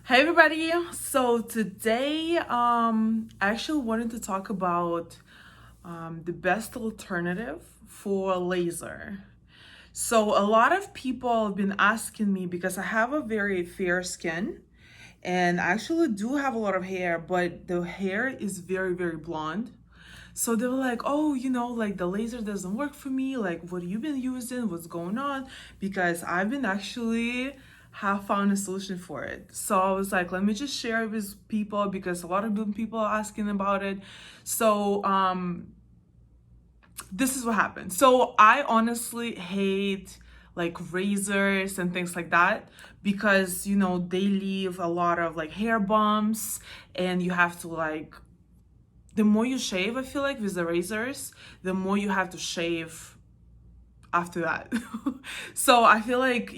Hey everybody. So today I actually wanted to talk about the best alternative for laser. So a lot of people have been asking me because I have a very fair skin and I actually do have a lot of hair, but the hair is very blonde. So they were like, oh, like the laser doesn't work for me. Like, what have you been using? What's going on? Because I've been actually have found a solution for it. So I was like, let me just share it with people because a lot of people are asking about it. So this is what happened. So I honestly hate like razors and things like that because they leave a lot of like hair bumps and you have to like the more you shave, I feel like with the razors, the more you have to shave after that. So I feel like,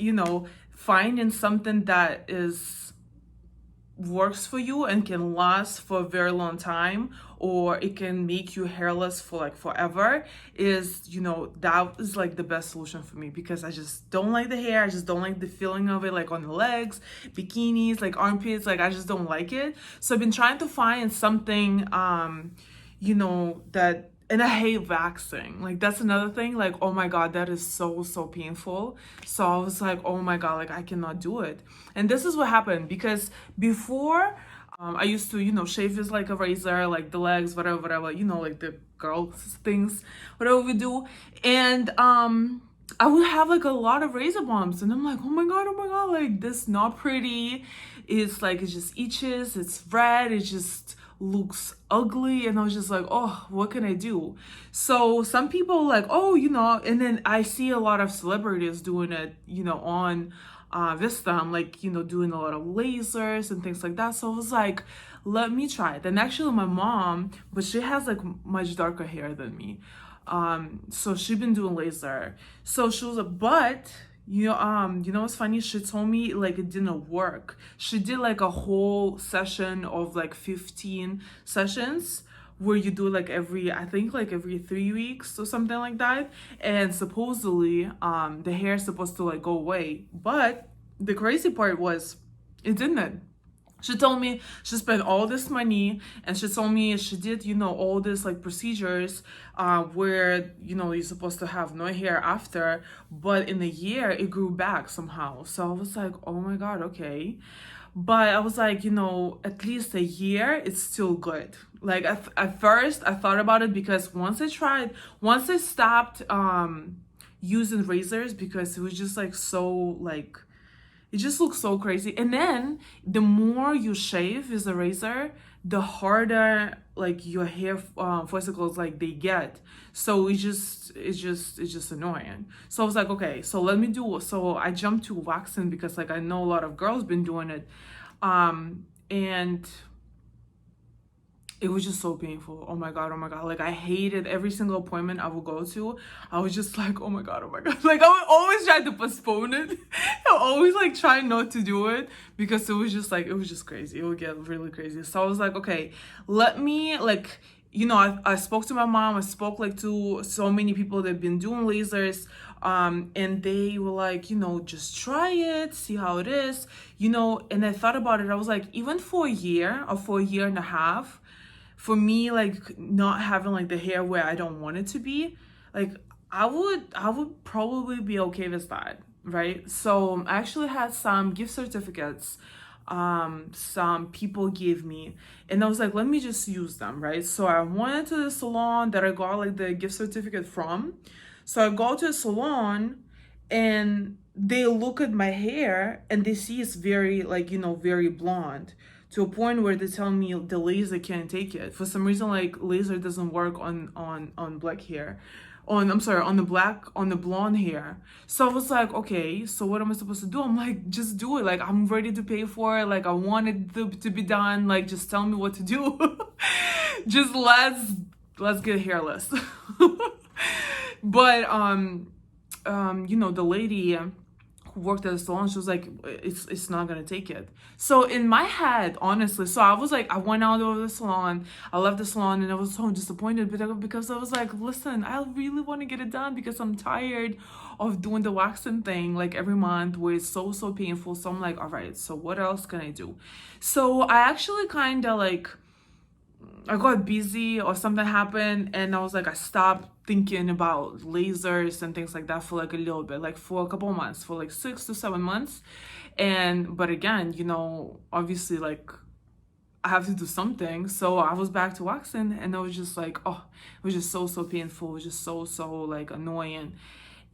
finding something that is works for you and can last for a very long time, or it can make you hairless for like forever, is that is like the best solution for me because I just don't like the hair. I just don't like the feeling of it, like on the legs, bikinis, like armpits. Like I just don't like it. So I've been trying to find something that, and I hate waxing. Like that's another thing. Like, oh my God, that is so painful. So I was like, oh my God, like I cannot do it. And this is what happened because before I used to, shave with like a razor, like the legs, whatever, like the girls things, whatever we do. And I would have like a lot of razor bumps and I'm like, oh my God, like this not pretty. It's like it just itches, it's red, it just looks ugly. And I was just like, oh, what can I do? So some people like, oh, and then I see a lot of celebrities doing it, on Vista. I'm like, doing a lot of lasers and things like that. So I was like, let me try it. And actually my mom, but she has like much darker hair than me. So she been doing laser. So she was like, but what's funny? She told me like it didn't work. She did like a whole session of like 15 sessions where you do like I think like every 3 weeks or something like that. And supposedly, the hair is supposed to like go away. But the crazy part was it didn't. She told me she spent all this money and she told me she did, all this like procedures where, you're supposed to have no hair after, but in a year it grew back somehow. So I was like, oh my God, okay. But I was like, at least a year, it's still good. Like at first I thought about it because once I stopped using razors because it was just like so like it just looks so crazy. And then the more you shave with a razor, the harder like your hair follicles like they get. So it's just annoying. So I was like, okay, so let me do. So I jumped to waxing because like I know a lot of girls been doing it, and it was just so painful. Oh my God, oh my God. Like I hated every single appointment I would go to. I was just like, oh my God, oh my God. Like I would always try to postpone it. I always like try not to do it because it was just crazy. It would get really crazy. So I was like, okay, let me like, I spoke to my mom. I spoke like to so many people that have been doing lasers. And they were like, just try it, see how it is, and I thought about it. I was like, even for a year or for a year and a half, for me like not having like the hair where I don't want it to be, like I would probably be okay with that, right? So I actually had some gift certificates some people gave me, and I was like, let me just use them, right? So I went to the salon that I got like the gift certificate from. So I go to the salon and they look at my hair and they see it's very like very blonde, to a point where they tell me the laser can't take it. For some reason, like laser doesn't work on black hair. I'm sorry, on the blonde hair. So I was like, okay, so what am I supposed to do? I'm like, just do it. Like I'm ready to pay for it. Like I want it to be done. Like just tell me what to do. Just let's get hairless. But the lady who worked at the salon, she was like, it's not gonna take it. So in my head, honestly, so I was like, I went out of the salon, I left the salon, and I was so disappointed, because I was like, listen, I really want to get it done because I'm tired of doing the waxing thing like every month, where it's so painful. So I'm like, all right, so what else can I do? So I actually kind of like, I got busy or something happened, and I was like, I stopped thinking about lasers and things like that for like a little bit, like for a couple of months, for like 6 to 7 months. But again, obviously, like, I have to do something. So I was back to waxing, and I was just like, oh, it was just so painful. It was just so like annoying.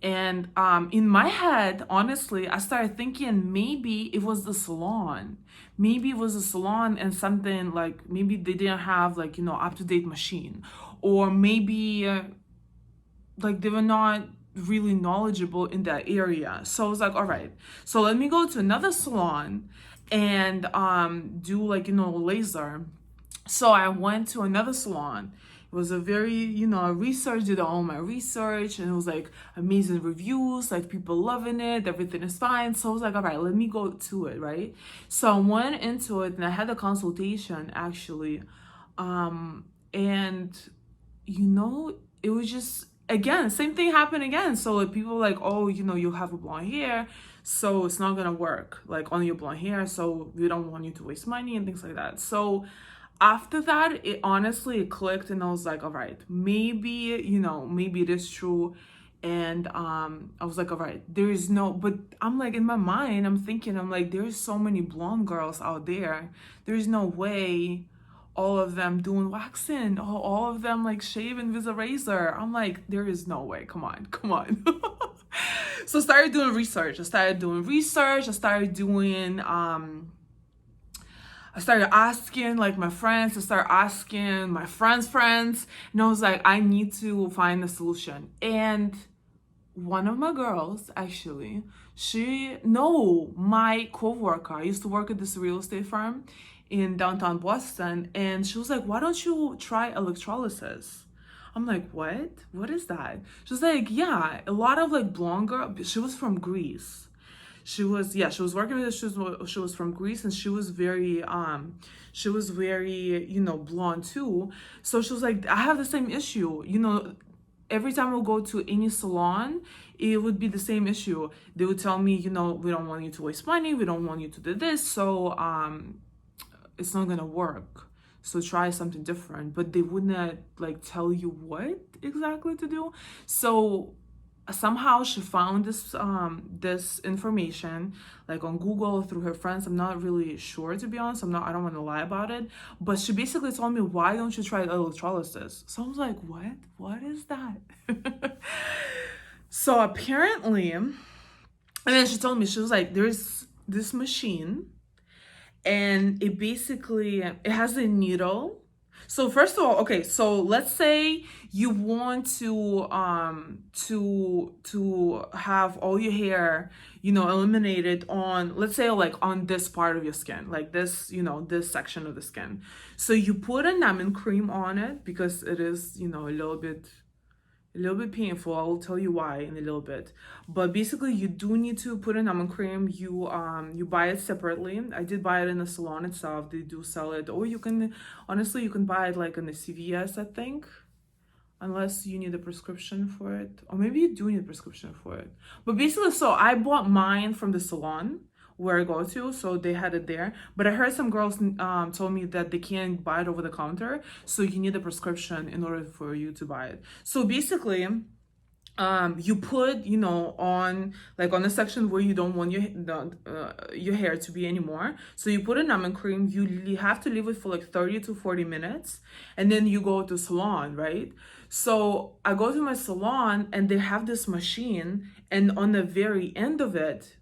And in my head, honestly, I started thinking maybe it was the salon. Maybe it was a salon and something like, maybe they didn't have like, up-to-date machine. Or maybe like they were not really knowledgeable in that area. So I was like, all right, so let me go to another salon and do like, laser. So I went to another salon. It was a very, I researched, did all my research, and it was like amazing reviews, like people loving it, everything is fine. So I was like, all right, let me go to it, right? So I went into it and I had a consultation actually. And it was just, again, same thing happened again. So like people like, oh, you have a blonde hair, so it's not gonna work like on your blonde hair, so we don't want you to waste money and things like that. So after that, it clicked, and I was like, all right, maybe it is true. And I was like, all right, but I'm like, in my mind, I'm thinking, I'm like, there's so many blonde girls out there, there's no way all of them doing waxing, all of them like shaving with a razor. I'm like, there is no way, come on. So I started doing research. I started asking like my friends, I started asking my friends, and I was like, I need to find a solution. And one of my girls, actually, my coworker, I used to work at this real estate firm in downtown Boston, and she was like, why don't you try electrolysis? I'm like, what? What is that? She was like, yeah, a lot of like blonde girl. She was from Greece. She was working with us. She was from Greece, and she was very blonde too. So she was like, I have the same issue. Every time we go to any salon, it would be the same issue. They would tell me, we don't want you to waste money. We don't want you to do this. So it's not gonna work. So try something different. But they wouldn't like tell you what exactly to do. So somehow she found this information like on Google through her friends. I'm not really sure, to be honest. I don't want to lie about it, but she basically told me, why don't you try electrolysis? So I was like, what is that? So apparently, and then she told me, she was like, there's this machine, and it has a needle. So first of all, okay, so let's say you want to have all your hair, eliminated on, let's say, like on this part of your skin, like this, this section of the skin. So you put a numbing cream on it, because it is, a little bit painful. I will tell you why in a little bit. But basically, you do need to put a numbing cream. You buy it separately. I did buy it in the salon itself. They do sell it, or you can buy it like in the CVS, I think, unless you need a prescription for it, or maybe you do need a prescription for it. But basically, so I bought mine from the salon where I go to, so they had it there. But I heard some girls told me that they can't buy it over the counter, so you need a prescription in order for you to buy it. So basically, you put on the section where you don't want your hair to be anymore. So you put a numbing cream. You have to leave it for like 30 to 40 minutes, and then you go to salon, right? So I go to my salon, and they have this machine, and on the very end of it,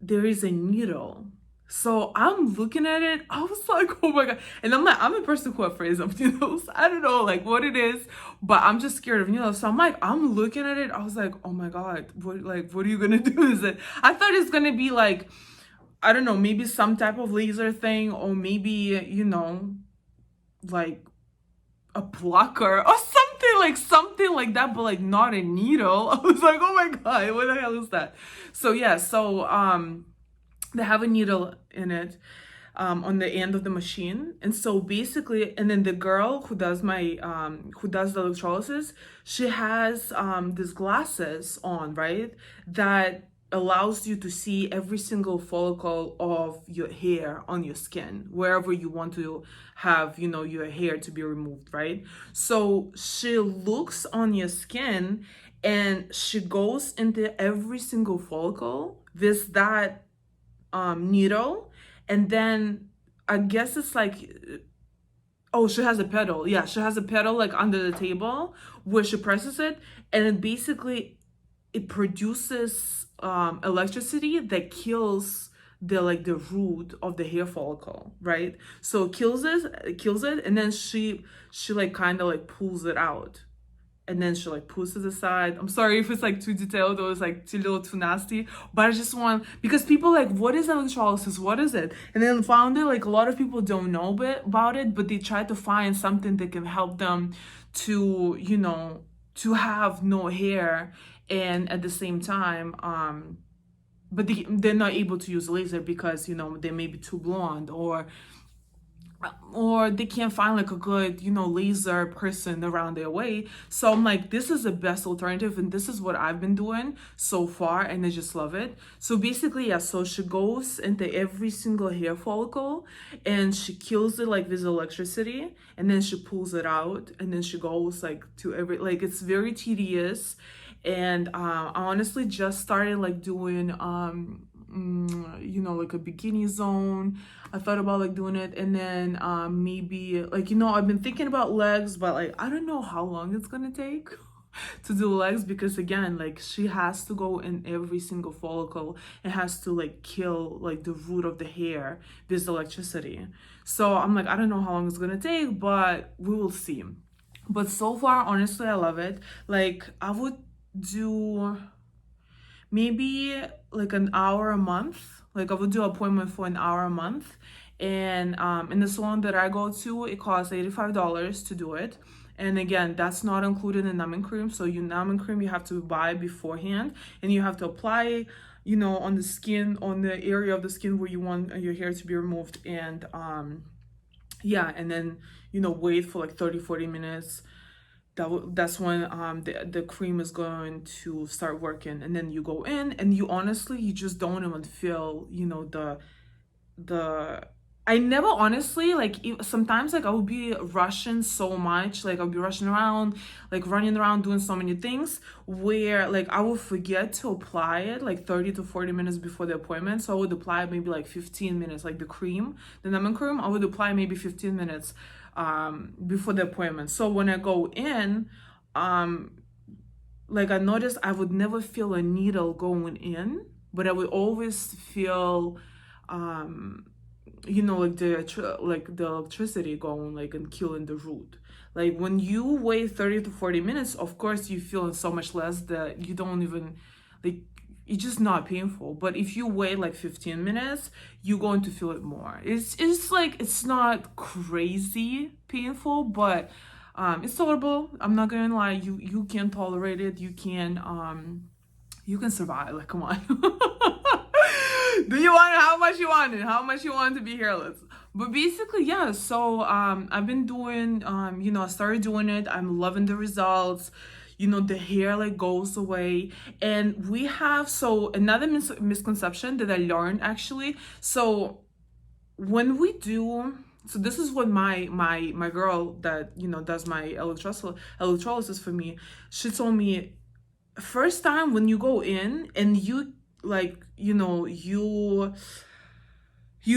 there is a needle. So I'm looking at it, I was like, oh my God. And I'm a person who afraid of needles. I don't know like what it is, but I'm just scared of needles. So I'm looking at it, I was like, oh my God, what are you gonna do? I thought it's gonna be like, I don't know, maybe some type of laser thing, or maybe, like a plucker or something like that, but like not a needle. I was like, oh my God, what the hell is that? So yeah, so they have a needle in it, on the end of the machine. And so basically, and then the girl who does who does the electrolysis, she has these glasses on, right? That allows you to see every single follicle of your hair on your skin, wherever you want to have, your hair to be removed, right? So she looks on your skin and she goes into every single follicle with that needle. And then I guess it's like, oh, she has a pedal. Yeah, she has a pedal like under the table where she presses it, and it basically it produces electricity that kills the root of the hair follicle, right? So it kills it, and then she like kind of like pulls it out, and then she like pulls it aside. I'm sorry if it's like too detailed or it's like too little too nasty, but I just want, because people like, what is electrolysis? What is it? And then found it, like a lot of people don't know about it, but they try to find something that can help them to, to have no hair, and at the same time, but they're not able to use laser because, they may be too blonde, or they can't find like a good, laser person around their way. So I'm like, this is the best alternative, and this is what I've been doing so far, and I just love it. So basically, yeah, so she goes into every single hair follicle and she kills it like with electricity, and then she pulls it out, and then she goes like to every, like, it's very tedious. And I honestly just started like doing like a bikini zone. I thought about like doing it, and then maybe like, I've been thinking about legs, but like I don't know how long it's gonna take to do legs, because again, like she has to go in every single follicle and has to like kill like the root of the hair with electricity. So I'm like, I don't know how long it's gonna take, but we will see. But so far, honestly, I love it. Like I would do maybe like an hour a month. Like I would do an appointment for an hour a month. And in the salon that I go to, it costs $85 to do it. And again, that's not included in numbing cream. So your numbing cream you have to buy beforehand, and you have to apply, on the skin, on the area of the skin where you want your hair to be removed. And yeah, and then, wait for like 30-40 minutes. That's when the cream is going to start working, and then you go in, and you honestly, you just don't even feel, the I never honestly, like, sometimes like I would be rushing so much, like I'll be rushing around, like running around doing so many things, where like I would forget to apply it like 30-40 minutes before the appointment. So I would apply maybe like 15 minutes, like the numbing cream, I would apply maybe 15 minutes before the appointment. So when I go in, like I noticed I would never feel a needle going in, but I would always feel like the electricity going like and killing the root. Like when you wait 30-40 minutes, of course you feel so much less that you don't even like, it's just not painful. But if you wait like 15 minutes, you're going to feel it more. It's like, it's not crazy painful, but it's tolerable. I'm not gonna lie, you can tolerate it. You can survive. Like, come on. Do you want it? How much you want it? How much you want to be hairless? But basically, yeah. So I've been doing, I started doing it. I'm loving the results. The hair like goes away. And we have, so another misconception that I learned actually. So when we do, so this is what my girl that, does my electrolysis for me, she told me, first time when you go in and you like, you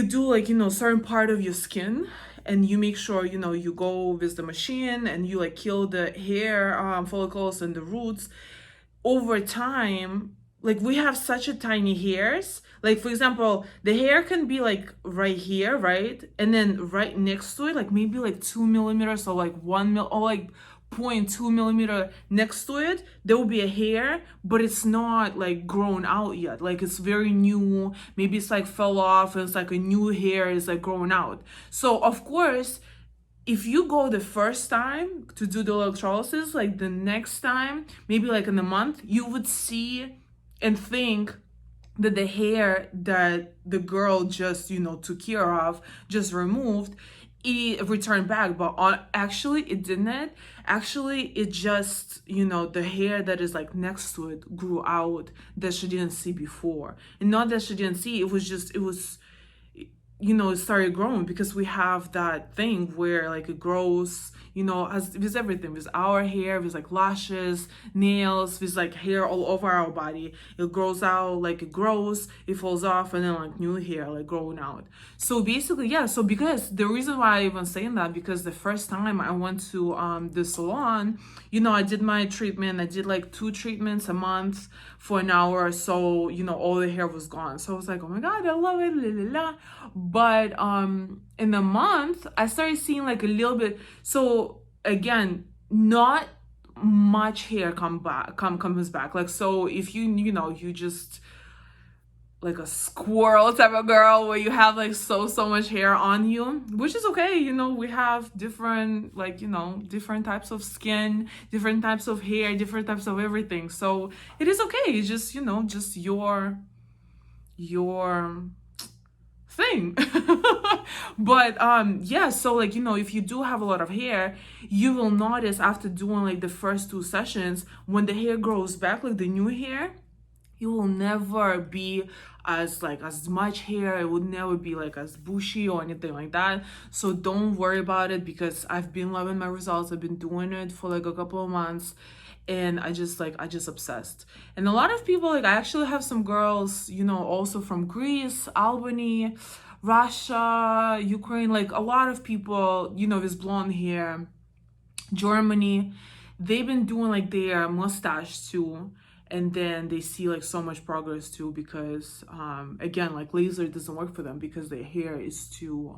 do like, certain part of your skin, and you make sure, you go with the machine and you like kill the hair follicles and the roots. Over time, like we have such a tiny hairs, like for example, the hair can be like right here, right? And then right next to it, like maybe like 2 millimeters or like 1 mil or like 0.2 millimeter next to it, there will be a hair, but it's not like grown out yet. Like it's very new. Maybe it's like fell off and it's like a new hair is like growing out. So of course, if you go the first time to do the electrolysis, like the next time, maybe like in a month, you would see and think that the hair that the girl just, took care of, just removed, it returned back. But actually, it didn't. Actually, it just, the hair that is like next to it grew out that she didn't see before. And not that she didn't see, it was it started growing, because we have that thing where like it grows, as with everything, with our hair, with like lashes, nails, with like hair all over our body. It grows out, like it grows, it falls off, and then like new hair like growing out. So basically, yeah, so because the reason why I even saying that, because the first time I went to the salon, I did my treatment. I did like 2 treatments a month for an hour or so, all the hair was gone. So I was like, oh my god, I love it, la la la. But in a month I started seeing like a little bit. So again, not much hair comes back. Like, so if you just like a squirrel type of girl where you have like so much hair on you, which is okay. We have different, like, different types of skin, different types of hair, different types of everything. So it is okay. It's just, just your thing. But yeah, so like, if you do have a lot of hair, you will notice after doing like the first 2 sessions, when the hair grows back, like the new hair, you will never be as much hair. It would never be like as bushy or anything like that. So don't worry about it, because I've been loving my results. I've been doing it for like a couple of months, and I just obsessed. And a lot of people, like, I actually have some girls, also from Greece, Albany, Russia, Ukraine, like a lot of people, with blonde hair, Germany, they've been doing like their mustache too, and then they see like so much progress too, because again, like laser doesn't work for them because their hair is too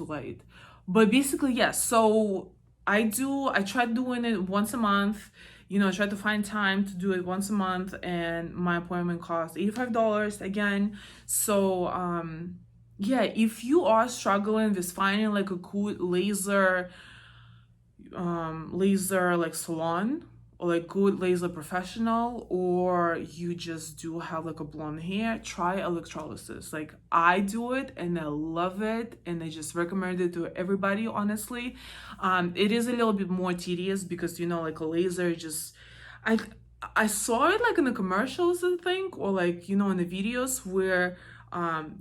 light. But basically, yes, so I try doing it once a month. I try to find time to do it once a month, and my appointment costs $85 again. So yeah, if you are struggling with finding like a good laser like salon, or like good laser professional, or you just do have like a blonde hair, try electrolysis. Like, I do it and I love it, and I just recommend it to everybody, honestly. It is a little bit more tedious because like a laser just, I saw it like in the commercials, I think, or like in the videos where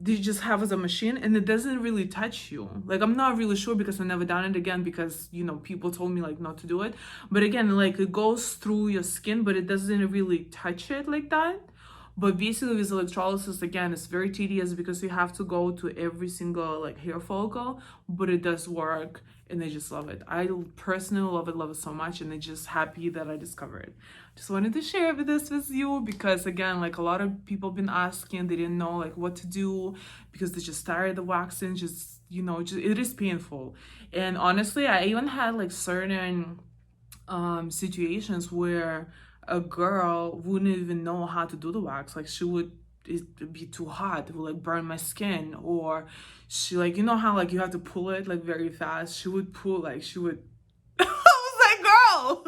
they just have as a machine and it doesn't really touch you. Like, I'm not really sure because I've never done it again, because people told me like not to do it. But again, like, it goes through your skin, but it doesn't really touch it like that. But basically with electrolysis, again, it's very tedious because you have to go to every single like hair follicle, but it does work, and I just love it. I personally love it so much, and I'm just happy that I discovered it. Just wanted to share this with you, because again, like, a lot of people been asking, they didn't know like what to do, because they just tired of waxing, just it is painful. And honestly, I even had like certain situations where a girl wouldn't even know how to do the wax. Like, it'd be too hot, it would like burn my skin, or she, like, how like you have to pull it like very fast, she would I was like, girl,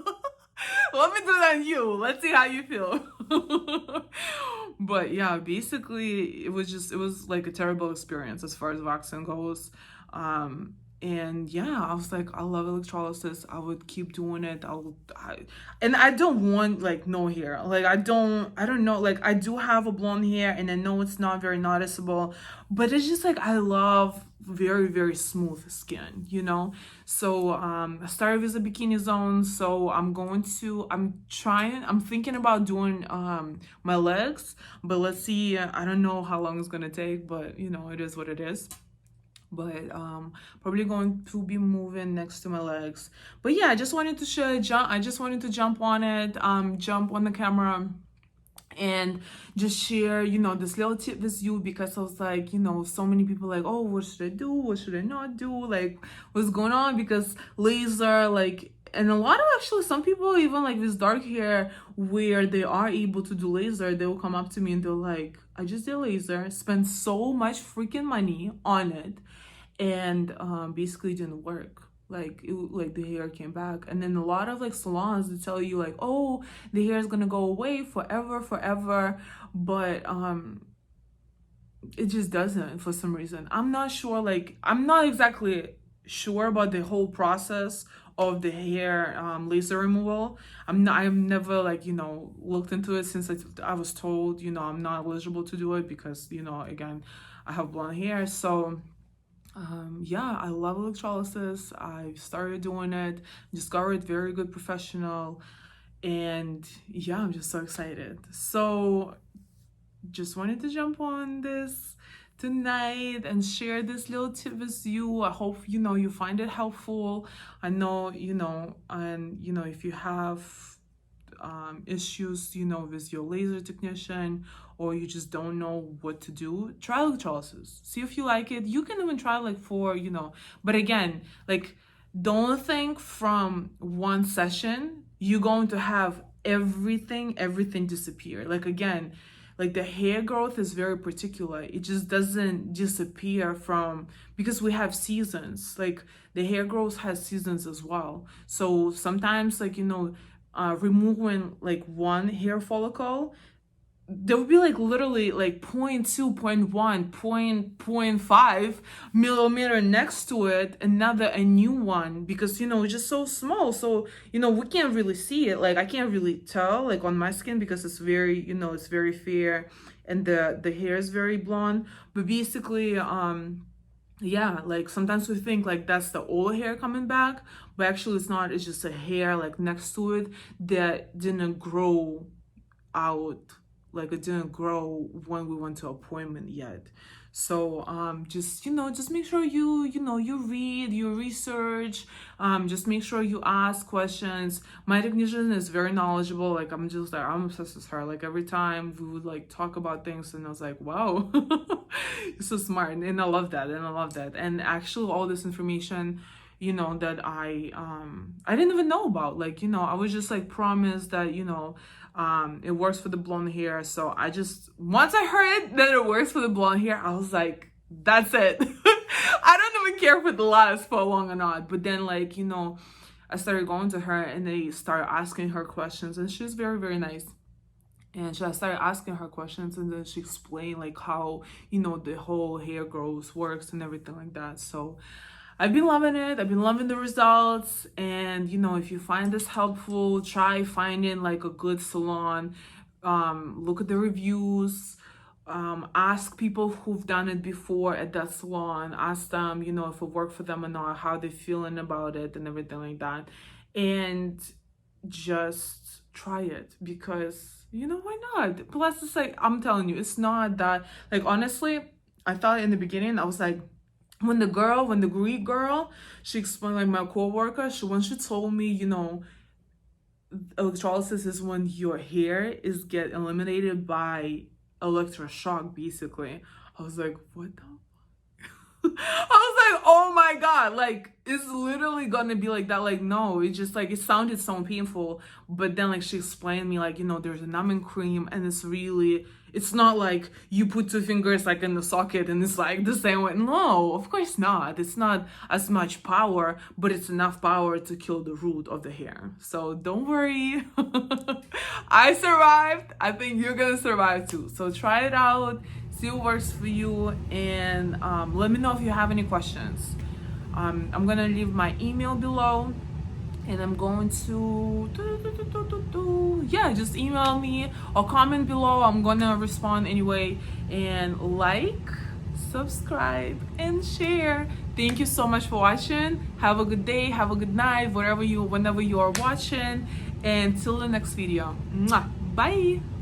let me do that on you, let's see how you feel. But yeah, basically it was like a terrible experience as far as waxing goes. And yeah, I was like, I love electrolysis. I would keep doing it. And I don't want like no hair. Like, I don't know. Like, I do have a blonde hair, and I know it's not very noticeable, but it's just like, I love very, very smooth skin, So I started with the bikini zone. So I'm thinking about doing my legs, but let's see. I don't know how long it's gonna take, but it is what it is. But probably going to be moving next to my legs. But yeah, I just wanted to jump on it, jump on the camera, and just share this little tip with you, because I was like, so many people like, oh, what should I do, what should I not do, like, what's going on, because laser, like, and a lot of, actually, some people even like with dark hair where they are able to do laser, they will come up to me and they're like, I just did laser, spent so much freaking money on it, and basically didn't work. like the hair came back. And then a lot of like salons, they tell you like, oh, the hair is gonna go away forever, but it just doesn't for some reason. I'm not sure, like I'm not exactly sure about the whole process of the hair laser removal. I've never, like, looked into it since I was told, I'm not eligible to do it because, again, I have blonde hair. So yeah, I love electrolysis. I started doing it, discovered very good professional, and yeah, I'm just so excited. So just wanted to jump on this tonight and share this little tip with you. I hope you find it helpful. I know, and if you have issues with your laser technician, or you just don't know what to do, try electrolysis, see if you like it. You can even try like for but again, like, don't think from one session you're going to have everything disappear. Like, again, like the hair growth is very particular. It just doesn't disappear because we have seasons. Like the hair growth has seasons as well. So sometimes, like, removing like one hair follicle, there would be like literally like 0.2, 0.1, 0.5 millimeter next to it, a new one, because it's just so small. So we can't really see it. Like I can't really tell like on my skin because it's very it's very fair, and the hair is very blonde. But basically yeah, like sometimes we think like that's the old hair coming back, but actually it's not. It's just a hair like next to it that didn't grow out. Like it didn't grow when we went to appointment yet. So just make sure you read, you research, just make sure you ask questions. My technician is very knowledgeable. Like I'm obsessed with her. Like every time we would like talk about things, and I was like, wow, you're so smart. And I love that. And actually all this information that I didn't even know about. Like I was just like promised that it works for the blonde hair. So once I heard that it works for the blonde hair, I was like, that's it. I don't even care if it lasts for long or not. But then like I started going to her, and they started asking her questions, and she's very, very nice. And I started asking her questions, and then she explained like how the whole hair growth works and everything like that. So I've been loving it. I've been loving the results. And if you find this helpful, try finding like a good salon. Look at the reviews. Ask people who've done it before at that salon. Ask them, if it worked for them or not, how they're feeling about it and everything like that. And just try it, because why not? Plus, it's like, I'm telling you, it's not that, like, honestly, I thought in the beginning, I was like, when the Greek girl, she explained, like my coworker, when she told me, electrolysis is when your hair is get eliminated by electroshock, basically. I was like, what the I was like, oh my god, like it's literally gonna be like that. Like, no, it just like, it sounded so painful. But then like she explained me like, there's a numbing cream, and it's not like you put two fingers like in the socket and it's like the same way. No, of course not. It's not as much power, but it's enough power to kill the root of the hair. So don't worry. I survived. I think you're gonna survive too. So try it out, see what works for you, and let me know if you have any questions. I'm gonna leave my email below, and I'm going to just email me or comment below. I'm gonna respond anyway. And like, subscribe, and share. Thank you so much for watching. Have a good day, have a good night, whenever you are watching, and till the next video. Mwah. Bye.